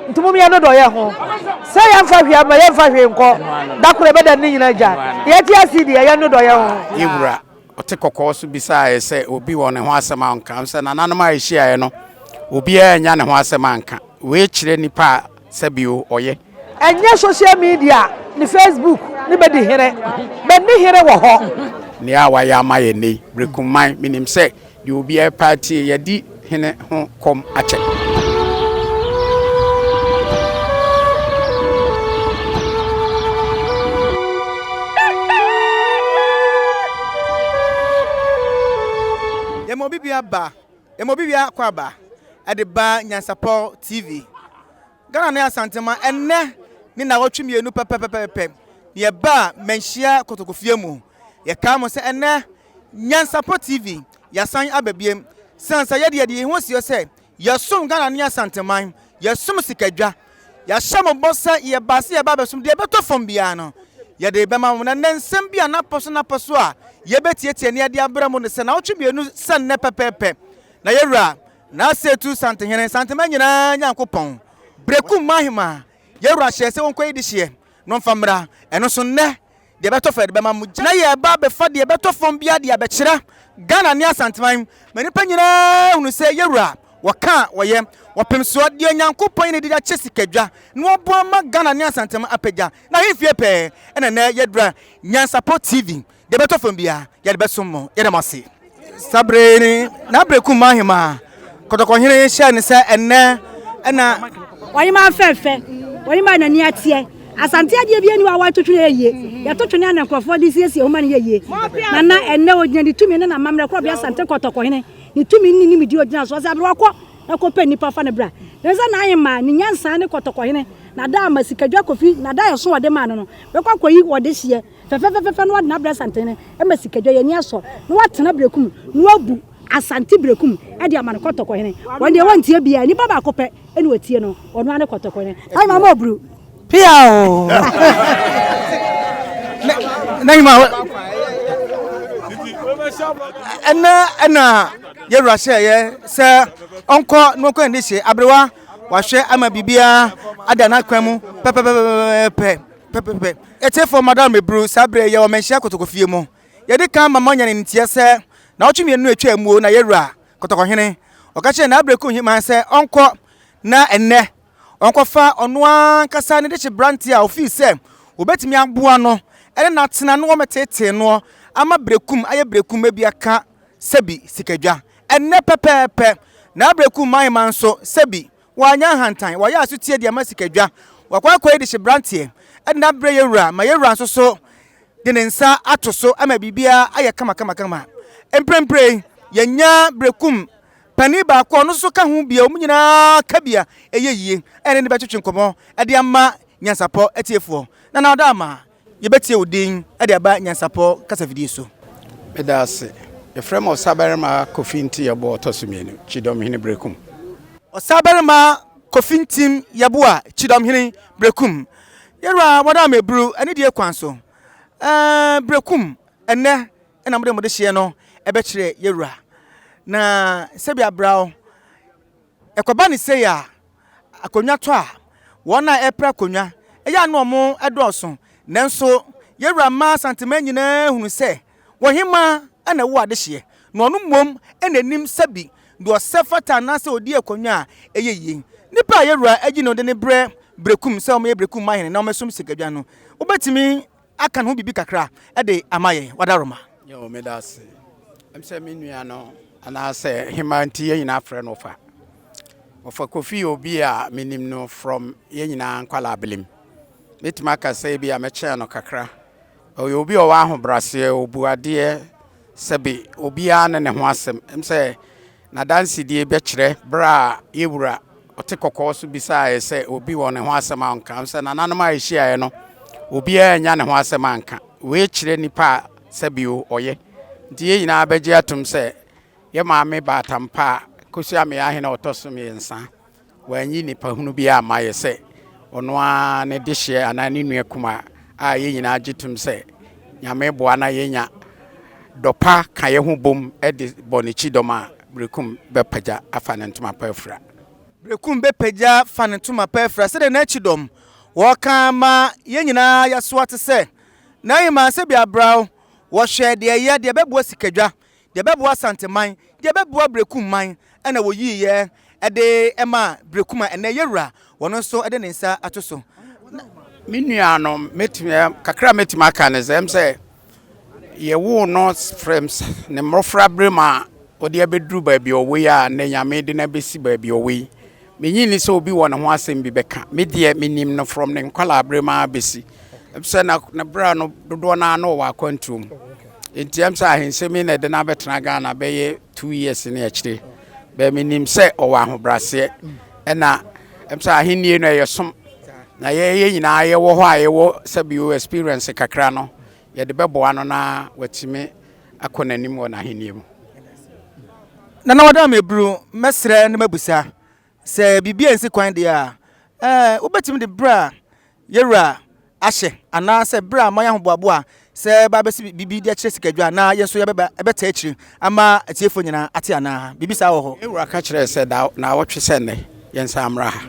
ntumumi ya no do ye ho se ya mfa hwia ma ye mfa hwe nko da kure be da ni nyina ja ye ti asidi ya no do ye ho yewura ote kokko so bisa se obi wo ne ho asema nka se na nanom a ehia ye no obi anya ne ho asema nka we kire nipa sabio oye enye social media ni Facebook ni be di here be ni here wo ho ni awa ya ma ye nei Berekumanhene minim se di obi e party ye di hene ho kom ache Emobibia kwaba ade ba Nyansapo TV Ghana asantema enne ni na wotwemienu pepepepe ye ba menhia kotokofie mu ye ka mo se enne Nyansapo TV ya san ababiem sansa ye de ho sio se ye som Ghana asantema ye som sikadwa ya hyamo bossa ye base ye ba besum de beto fom bia no ye de be ma mo na nsem bia na poso a ye betietie ne de abra mo ne se na wotwemienu san ne pepepe na yewura na setu santehene santema nyina nyankopon Berekumanhene yewura hye se wonko yidi hye no mfamra eno so ne de beto fa de be ma mu na ye ba be fa de beto fom bia de abekira Ghana ni asantema manipa nyina hunu se yewura waka woye wopemso de nyankopon ne de chesikadwa no obo ma Ghana ni asantema apagya na hifie pe ena na yedura Nyansapo TV de beto fom bia ye de besom ye de mase sabreni na Berekumanhene kotokohene hye ne se enne ena wani ma fefe wani ma nani atie asante ade bia ni wa watotwene yeye ya totwene na nkrofo de siesie o ma ne yeye na enne ogina ni tumi ne na mamre kro bia asante kotokohene ni tumi ni mi di ogina so se abro akọ ekope nipa fa ne bra nza na ayema ni nyansa ne kotokohene na da masikadwa kofi na da yeso wode ma no bekwa koyi wode hye fefe no wode na bra asante ne e masikadwa ye ni aso no watena Berekum no wabu asante Berekum e de amane kotokohene wonde wontie bia ni baba akopɛ ene watie no ono ane kotokohene ai mama obru pia o na ena yewura hye se onko no ko ndi hye abrewa wahwe ama bibia ada na kwamu pepepepe etefo madam ebru sabre ye o menhia kotokofie mu ye de kan mama nyane ntie se na otwemienu etwa amuo na yewura kotokohene okache na Berekumanhene se onko na enne onko fa ono ankasa ne de che branti a ofi se obetimi aboa no ene na tena no metete no ama Berekum aye Berekum bia ka sebi sikadwa enne pepepe na Berekumanhene nso sebi wanya hantan waya asutie de ama sikadwa wakwa de che branti ene na bre yewura ma yewura nso so de ne nsa atoso ama bibia aye kama emprempre yenya Berekum pani ba ko no so ka hu bia o nyina ka bia eyeyie ene ne betwetwe nkomo e de ama Nyansapo etiefo na oda ama ye betie odin e de aba Nyansapo kasafidi so medase e frem osabarema kofinti yabo otosumienu chidomhene Berekum osabarema kofintim yabo a chidomhene Berekum yera wada mebru ene de kwanso Berekum ene na mode hye no e be kire yewura na sebi abrao ekoba ni se ya akonwa to a wona epra konwa eya no mo edoso nanso yewura ma santema nyina hunu se wohima ana wo adehye no ono mom enanim sabi do sefata na se odi akonwa eyeye nipa yewura agi no de ne bre Berekum se o me Berekumanhene na o mesum sikadwa no obetimi aka no bibi kakra e de amaye wadaroma yo medase amse minua no ana se himanti ye nyina afre no fa ofa kofi obi a minim no from ye nyina nkwala abelim metima ka se bi a meche no kakra obi o wa ahobrase obuade sebi obi a ne ho asem emse na dansi die be kire bra yewura ote kokko so bisa se obi wo ne ho asem anka emse na nanom a ehia no obi a nya ne ho asem anka we kire nipa sebi oye die nyina abeje atum se ye maame batampa kosi ame ahena otosome nsa wanyi nipa hunu bia amaye se ono a ne dehye ana ne nua kuma a ye nyina agitum se nyame boa na ye nya dopa kaye ho bom e de bonichi doma Berekum bepaja afa ne ntoma pafra Berekum be peja fanentuma pefra se de na chidom wo kan ma yenyina yaso ate se na yima se bia braw wo hwe de ye de bebo sikadwa de bebo asanteman de bebo Berekum man na wo yiye de ema Berekum ene yewura wono so de ne nsa atoso minua no metime kakra metime aka ne zem se ye wo no frames ne mrofra brema odi abedru ba bi owe ya na nyame de na besi ba bi owe menyini se obi wo ne ho asem bi beka me de minim no from ne kwala brema besi se na bra no dodo na na wa kwantum entiam sa ahense me na de na betena Ghana be ye 2 years ne akire be minim se o wa hobrase na emsa ahenni no yesom na ye nyina ye wo ho a ye wo sabi o experience kakra no ye de bebo ano na watime akonanim wo na ahenni mu na wada mebru mesre na mabusa se bibia nsi kwan de a ubetimi de bra yewura ahye ana se bra ma ya hoboabo a se ba besi bibi de akire sikadwa na ye so ye beta akire ama atiefo nyina ate ana bibi sa wo ho yewura ka kire se da na wotwe se ne yensa amra ha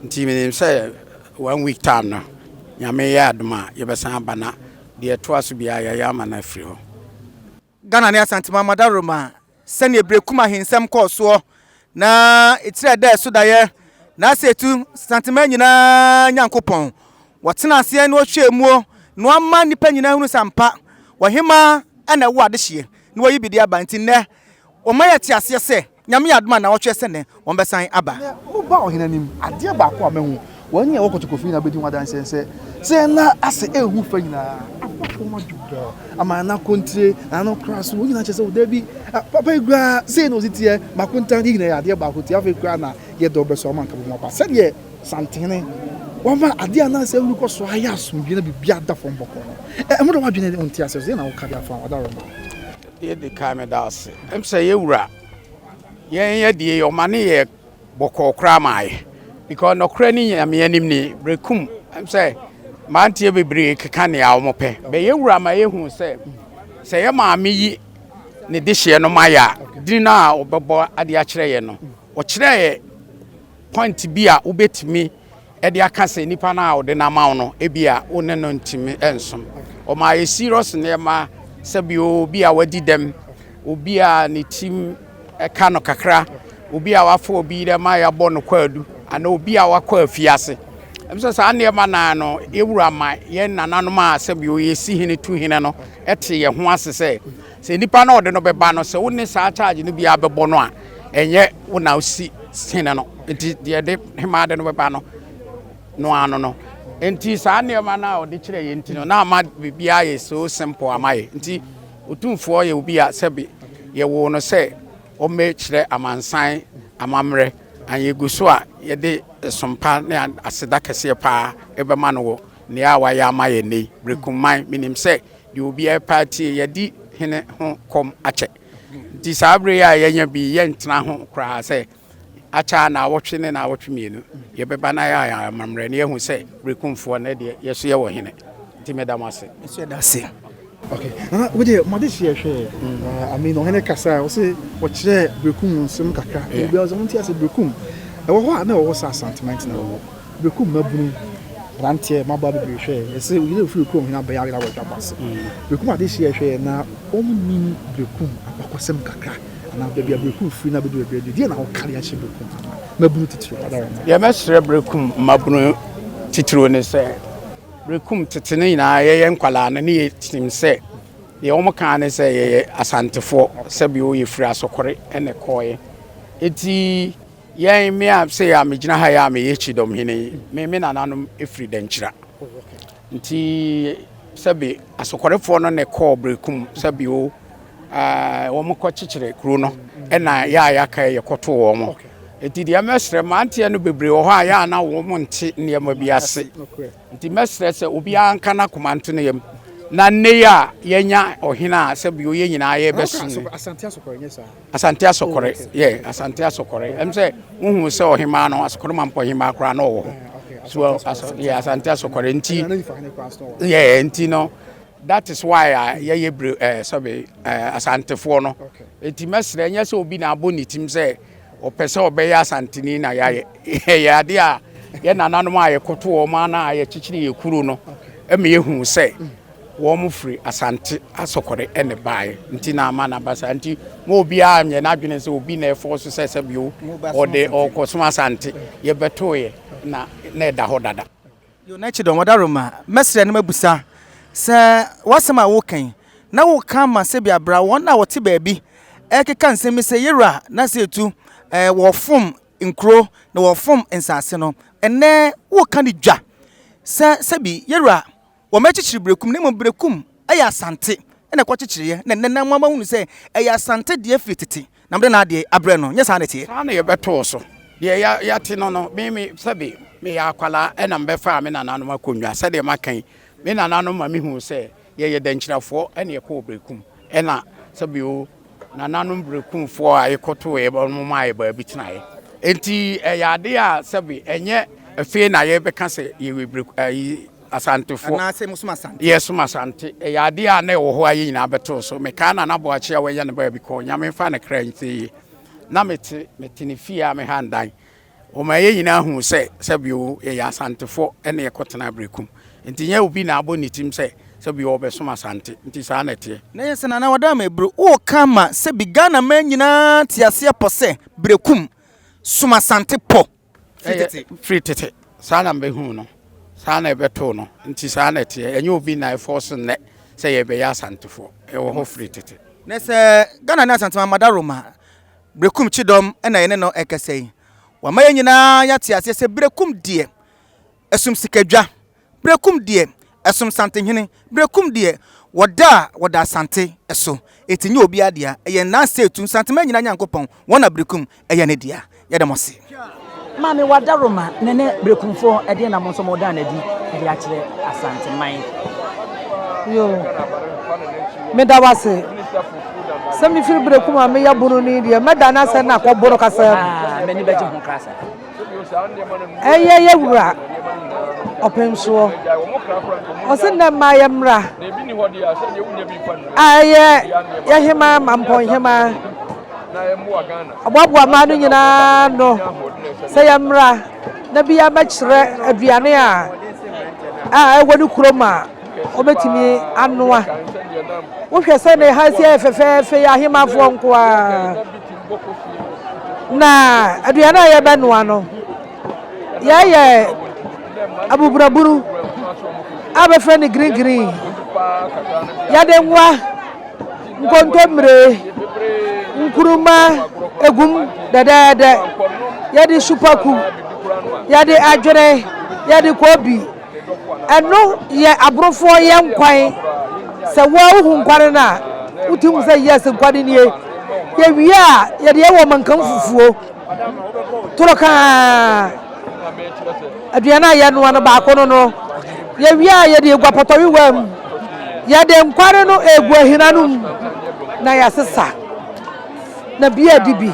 nti minim se 1 week time no nyame ya aduma ye besan bana de to aso bia ya ma na afri ho Ghana ne asantima madaroma sene Berekum ahensem koso na etire da so da ye na setu santima nyina nyankopon wotena ase na ohwe emuo no amma nipa nyina hunu sampa wahema ana wo adehye na wayi bidi abanti ne o maya ti ase se nyame adoma na wohwe se ne won besan aba mo ba ohenanim ade ba ko amahu wanya wokotokofi na bedi wadan sense se na ase ehu fa nyina afafo ma judo ama na kontre na no cross wo nyina chese wo da bi papa igua se no sitie makonta ni nyina ya ade ba ko ti afekura na ye do beso man ka bo ba se de santene wama ade na se wu ko so aya asumbi na bibia da fo mboko no mo do wadwene onti ase se na wo ka da fa wadaroma de kame das emse yewura ye de yo mane ye boko kra mai because no kra ni nyame anim ni Berekum emse mantie bebre keka ne a omope be yewura ma yehu se ye ma yi ne de hye no maya dini na obebo ade a kire ye no o kire ye point bi a ubetimi e de aka se nipa na o de na ma no e bia o ne no ntimi ensom o ma ye serious ne ma sabi obi a wadi dem obi a ne tim eka no kakra obi a wafo obi de ma ya bo no kwadu ana obi a wakọ afiase emso sa ne ma na no ewura ma ye nananom ma sabi o ye si hene tu hene no ete ye ho ase se nipa na ode no beba no se woni sa charge no bia bebo no a enye wona osi hene no enti de hema de no beba no no ano no enti sa ne ma na ode kire ye enti no na ma bibia ye so simple amaye enti Otumfuo ye obi a sabi ye wo no se o me kire amansan amamre anye guso a ye de sompa na aseda kese pa ebema no wo ne a wa ya ma ye nei Berekum minim se de obi a party ye di hene ho kom ache di sabre ya ye nya bi ye ntena ho kra se acha na wotwe ne na wotwe mienu ye beba na ya amamre ne ehu se Berekumfuo ne de ye so ye wo hene ti medamase so da se okay we dey modishie hwe I mean ohene kasa o se wo kire Berekum nsem kakra e bi ozo ntia se Berekum e wo ho na wo sa sentiment na wo Berekum mabunu rantie maba be hwe e se we dey free Berekum hina bayare na wo twa pass Berekum adishie hwe na omni Berekum akosem kakra na be bia Berekum free na be do be die na wo kare a hye Berekum mabunu titiro adara ye mesre Berekum mabunu titiro ne se Berekum tetene na ye nkwala na ne tim se ye omo kan ne se ye asantefo sabi o ye free asokore ene koye eti ye me a se ya megina ha ya me ye chidom hene me nananom efri denchira nti sabi asokorefo no ne ko Berekum sabi o wo mo ko chichire kru no ena ya ka ye koto wo mo eti dia mesre mantie no bebre wo ha ya na wo mo nti ne ma biase nti mesre se obi anka na komanto ne yam na ne ya yenya ohina sabi o ye nyina ye besun asante asokore nyesa asante asokore ye asante asokore em se hu se ohima no asokore mampo hima kra no wo so asante asokore nti ye nti no that is why ye sabi asantefo no eti mesre nya se obi na aboni tim se opese obeya asantini na ya ade a ye nananom a ye koto o ma na ye chichiri ye kuru no eme ye hu se wo mu free asante asokore ene bae nti na ama na basa nti mo obi a nye na adwene se obi na efo so se bio ode okoso asante ye beto ye na eda ho dada yo na chidon wadaroma mesre na mabusa se wasema wo kan na wo kan ma se bia bra won na wote baabi ekeka nsemi se yera na se etu wo fom nkro na wo fom nsase no ene wo kan dwa se bi yera wo mechichiri Berekum ne mo Berekum aya asante ene kwa chichiriye na mama hunu se aya asante de afitete na mde na ade abre no nyesa na tie na ye beto so de ya te no me sabi me ya kwala ena mbefa me na nanom akonwa se de makan me na nanom ma me hu se ye danchirafo ene ye ko Berekum ena sabi o na nanom Berekum fo a yekoto ye ba mo mai ba bitinaye enti ya ade a sabi enye afi na ye beka se ye Berekum asante fo na se musuma asante yes asante ya ade a na wo ho ayi na beto so me ka na bo achi a we ye ne ba bi ko nyame fa na kra nti na metini fia me handan o ma ye nyina hu se bio ye asante fo ene ye kotena Berekum nti nya obi na abo nitim se bio obesoma asante nti sa na tie na yes na wada ma ebru o kama se bi Ghana man nyina tiase pose Berekum suma asante po free tete sa na mbe hu no sana ebeto no nti sana tie enye obi na force ne se ye be ya asantefo e wo ho free tete na se Ghana na asantema madaroma Berekum chidom ena ye ne no ekesei wa maye nyina ya tiase se Berekum die esum sikadwa Berekum die esum santehene Berekum die wada asante eso etinye obi adia ye na se etu santema nyina nyankopon wona Berekum eye ne dia ye de mose Mami wadaroma nene Berekumfo ede na monso moda na di ede akire asante man yo me da wase sami fil Berekum ame ya bunu ni dia me da na se na ko boro kasa me ni beje ho kasa ye wura openso o se na ma ya mra ya hima mampon hima ababwa ma no nyina no se ya mra na bia ma kire aduane a ewonu kuroma obetimi anoa wo hwe se ne ha se fefefe ya himafo nko a na aduane a ye benoa no ye abuburaburu abefe ni green ya de nwa nkontomre nkuruma egum dede yadi supaku yadi adwere yadi kobi eno ye abrofo ye nkwan se wo hu nkware na utim se yes nkware nie ye wia yadi ye wo mankan fufuo toroka aduana ye no na ba kono no ye wia yadi egwapotowi wam yadi nkware no egu ahinanum na ya sesa na bia dibi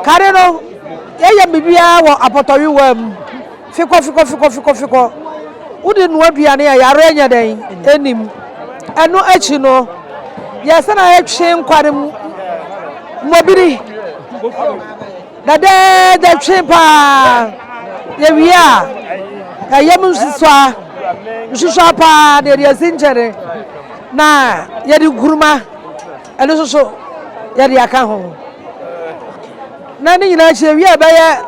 kare no ye bibia wo apotowi wam fiko udi no aduane ya yare nya den enim eno achi no ye se na etwe nkware mobiri dade twepa ye wia ayem nsuswa pa de ye sinjere na ye di guruma eno so ya di aka ho na ni nyina che wi abaye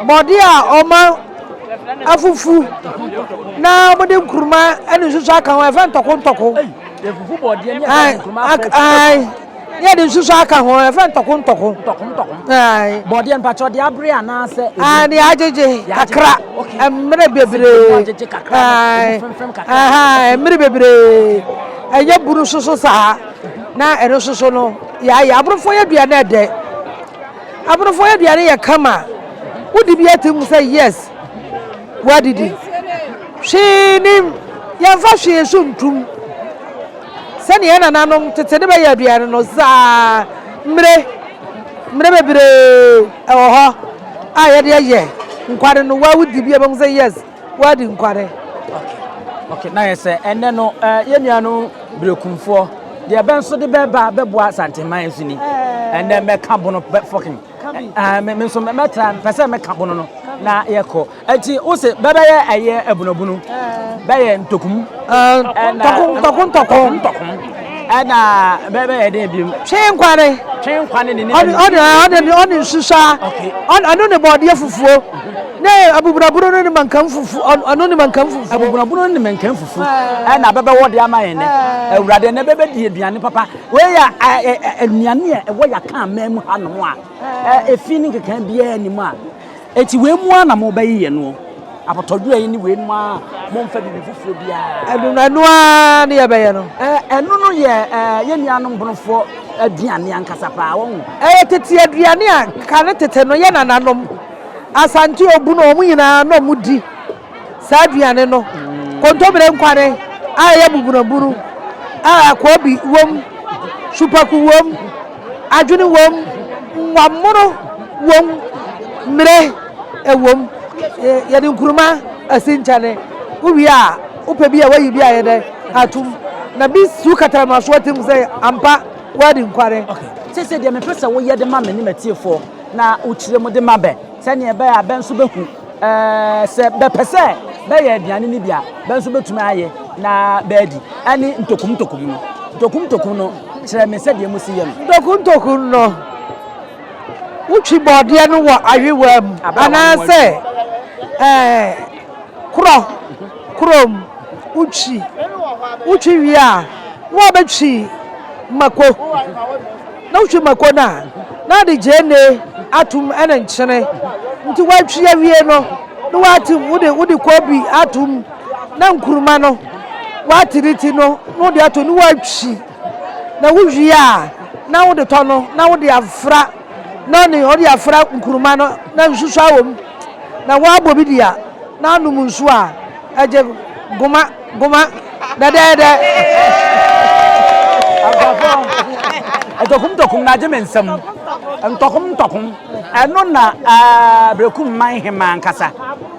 body a oma afufu na mo de nkuruma eno so aka ho efa ntoko ye fufu body ni nkuruma ai ye de so aka ho efa ntoko ai body en pacho de abre anase ni ajeje kakra emre bebre ai emre bebre eye buru soso sa na ero soso no ya abrofo ya duane ede abrofo ya duane ya kama wodi bi atem say yes wadidi shini ya fa hwe so ntum sani ya nananom tete de ba ya duane no za mre bebre oho ya de ye nkware no wa wodi bi abam say yes wadi nkware okay na yese enne no ye nuano Berekumfo de benso de beba beboa santeman suni and then me cambono fucking me so me try person me cambono no na ye ko enti o se bebe ye aye ebunobunu be ye ntokum tokum ana bebe ye dey bi twen ni on susa on ne body fufuo ne abuburaburo ne mankan fufu ono ne mankan fufu abuburaburo ne mankan fufu ana bebe wo de amaye ne awurade ne bebe die aduane papa we ya aduane e wo ya kan mamu hanom a efi ni kekan bia ni mu a eti we mu ana mo bayi ye no apotodura yi ni we nu a mo mfa bibi fufu bia adunanu a ne ye baye no enu no ye ye nuanom bonofo aduane ankasa pa wo tete aduane a kan tete no ye nananom asante obu no omu nyina no mudi sa aduane no kontomre nkware aya bubunaburu akobi wom supaku wom adwene wom nwamoro wom mre ewom yede nkuruma asinchane ubi a upe bia wayi bia yede atum na bi su katama so tem say ampa wadi nkware okay se de me pesa wo yede ma me ni matiefo na uchire mu de mabe se ne be a ben so behu se be pese be ye aduane ni bia ben so betumi aye na bedi ani ntokum no kire me se de mu siye no ntokum no uchi body no wa awewam ana se krom uchi wi a wo bechi mako na uchi mako na de jene atum ene nchene nti watwi awie no no wati wode kobi atum na nkuruma no watiriti no no de ato no watwi na wuwi a na wode to no na wode afra na ne wode afra nkuruma no na nsusu awom na wabo bidia na anum nsu a aje goma dede ntokum na je mensam ntokum eno na Berekum man hema nkasa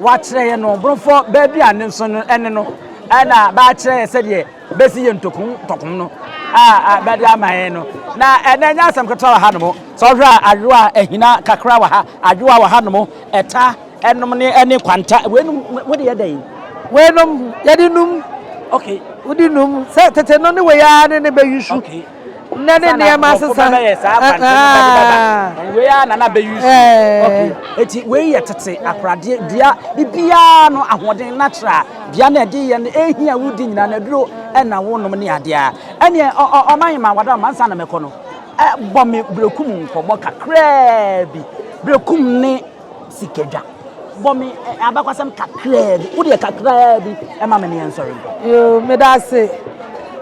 wa kire ye no brofo ba bia ne nso no ene no ana ba kire se de besi ye ntokum no ba dia man no na ene nya asam ketola ha no so hwa adwoa ehina kakra wa ha adwoa wa ha no eta enom ne ene kwanta wenum wo de ye dan wenum ye de num okay wo de num se tete no ne we ya ne be yusu okay ne ma sesa we ya na be use okay eti we ye tete akrade dia bibia no ahoden natural dia na de ye no ehia wudi nyina na duro na wonom ne ade a ene oman ma wada mansa na meko no bɔ me Berekum nkomo kakra bi Berekum ne sikedwa bɔ me abakwasam kakra bi wo de kakra bi e ma me ne ensori yo me da se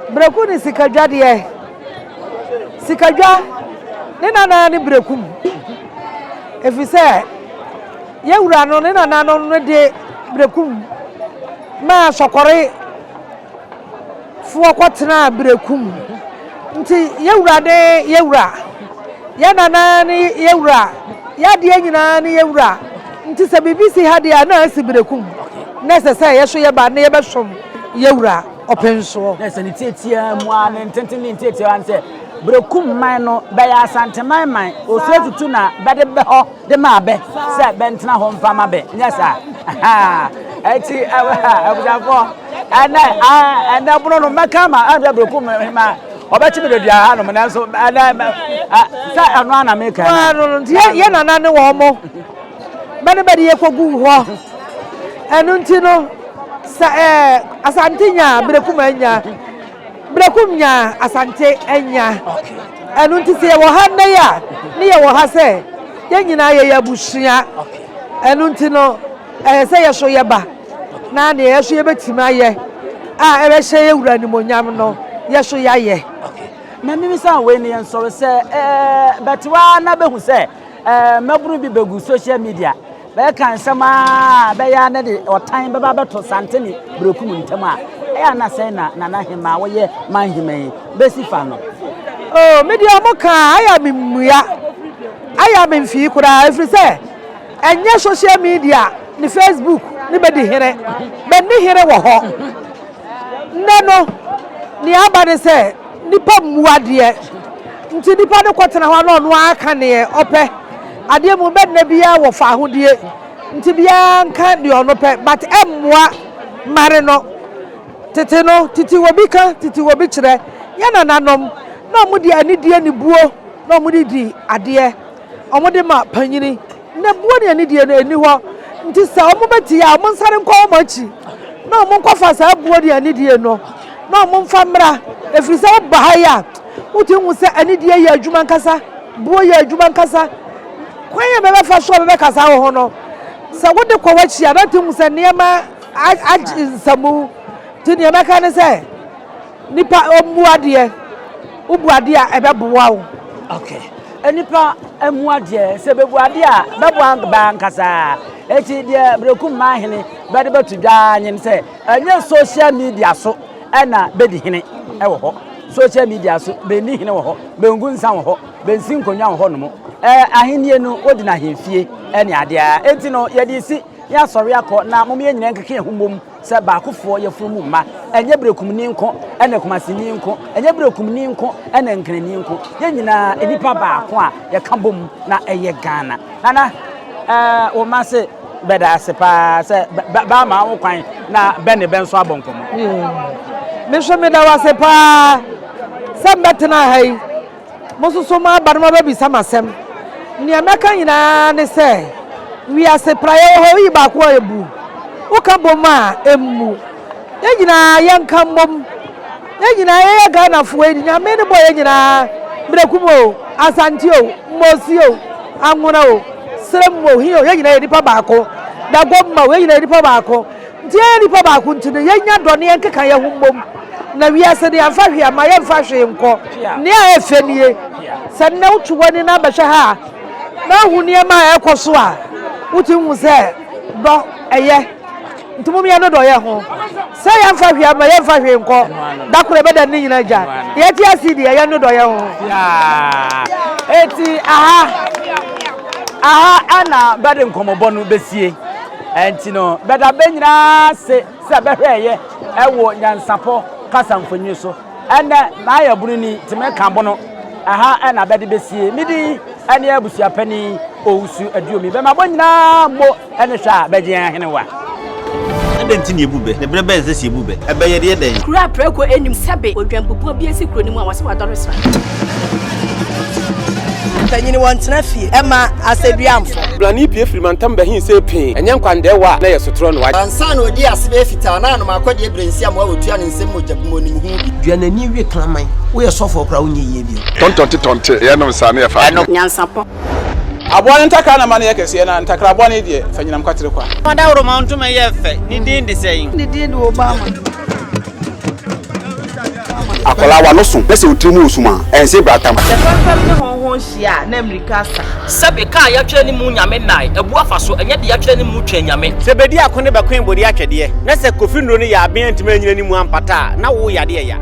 Berekum ne sikedwa de sikadwa ne nana ne Berekum efise ye wura no ne nana no ne de Berekum ma sokore fuo kwotena Berekum nti ye wura de ye wura ye nana ne ye wura ya de nyina ne ye wura nti se bibisi ha de na asi Berekum na se ye so ye ba ne ye besom ye wura openso na se ne tietia mu an ntenten ne tietia an se Berekum man no be ya asante man Osei Tutu na be de be ho de ma be se be ntena ho mfa ma be nya sa eti abujafo ana buno no meka ma ada Berekum ma obeti be de ha no na so sa anu ana meka no ye nana ne wo mo be ne be de ye kogu ho enu nti no sa asante nya Berekum anya Berekum nya asante enya enu nti se wo ha na ya ne ye wo ha se ye nyina ye yabusia enu nti no se ye so ye ba na ne ye so ye betima ye ebe hye ye wura ni monyam no ye so ya ye na mimi sa we ne ensoro se betwa na behu se maburu bi begu social media be kan sama be ya na de otan be ba beto sante ni Berekum ntam a ya na se na hema wo ye man hema be sifa no media mo kan aya memua aya memfi kura every say enye social media ni Facebook ni be di here be ni here wo ho neno ni aba de se nipa muade nti nipa ne kwotena ho na ono aka ne ope ade mu bed na bia wo fa ahodie nti bia nka de ono pe but emmoa mare no tete no titi wobi ka titi wobi kire yana nanom na omudi anidie ni buo na omudi di ade omudi ma panyini na buo ne anidie no eni ho nti sa omubeti ya omunsare nko omachi na omunkofa sa buo de anidie no na omumfa mra efiri se bahaya uti hu se anidie ya adwuma nkasa buo ya adwuma nkasa kwanya bebe fa so bebe kasa ho no sa wode kwa wachi ya beti hu se niema nsamu ti niema ka ne se nipa omuade ubuade a ebe boa wo okay enipa emuade se bebuade a bebo ba nkasa eti de Berekumanhene bede betudwa nyen se enye social media so ena bedi hene ewo ho social media so be ni hene wo ho be ngunsa wo ho be nsin konwa wo ho no mo ahenie no odi na hemfie ene ade a enti no ye di si ya sori akọ na mom ye nyina nkeke humbom se ba akofo ye furu mu ma enye Berekumni nko ene Kumasini nko enye Berekumni nko ene Nkrani nko ye nyina enipa ba akọ a ye kabom na eye Ghana nana o ma se beda se pa se ba ma wo kwan na bene ben so abonkomo me so me da wa se pa se betena hai mosuso ma barma ba bi samasem ni ameka nyina ne se wi ase praye ho yi ba ko ebu wo ka boma emu ye nyina yanka mom ye nyina ye Ghana fo edi nya me ne boy ye nyina Berekumo asantio mosio anwona o seremo hiyo ye nyina ye dipa ba ko da gomma we nyina ye dipa ba ko nti ye dipa ba ko ntine ye nya done ye nkeka ye humbom na wi ase de amfa hwe ama ye mfa hwe nko ne a efenie sanna utuwani na bahwe ha na huni ma ekoso a uti hu se do eye ntumu ya no do ye ho se ya mfa hwe ama ye mfa hwe nko da kure beda ni nyina ja ye ti asidi ye no do ye ho eti ana bede nkomobo no besie enti no beda benyina se behweye ewo Nyansapo kasa mfonyi so ene na ya bununi time kambo no ana bede besie midi ene abusua pani ousu aduomi be mabo nyina mo ene hwa beje henewa enti ne ebube ne brebe eze ebube ebe ye de den kura preko enim sebe odwampopo bi esi kroni mu a wase wadoresa tanyini wontena fie ema aseduamfo blani pie frimantam behin se pin enye nkwandewa na yesotro no wa ansa na odi asebe fita na no makode ebrensi am wa otua ne nsem mojabmo nim hu duanani wie klaman wo ye sofo kra wo nye ye bi tontonte ye no nsa na ye fa Nyansapo abone ntakra na mane yekese na ntakra abone die fanyinam kwatere kwa wada woro ma ntoma ye fe ni din de sei ni din do Obama akola wa no so pese utrimu usuma ense bratam sefam ne honhon hia na Amerika sa sebe ka ya twa ni mu nyame nai ebu afa so enye de ya twa ni mu twa nyame sebedi akone bakwen bodi atwede na se kofi nro ni ya aben ntime nyina ni mu ampata na wo yade ya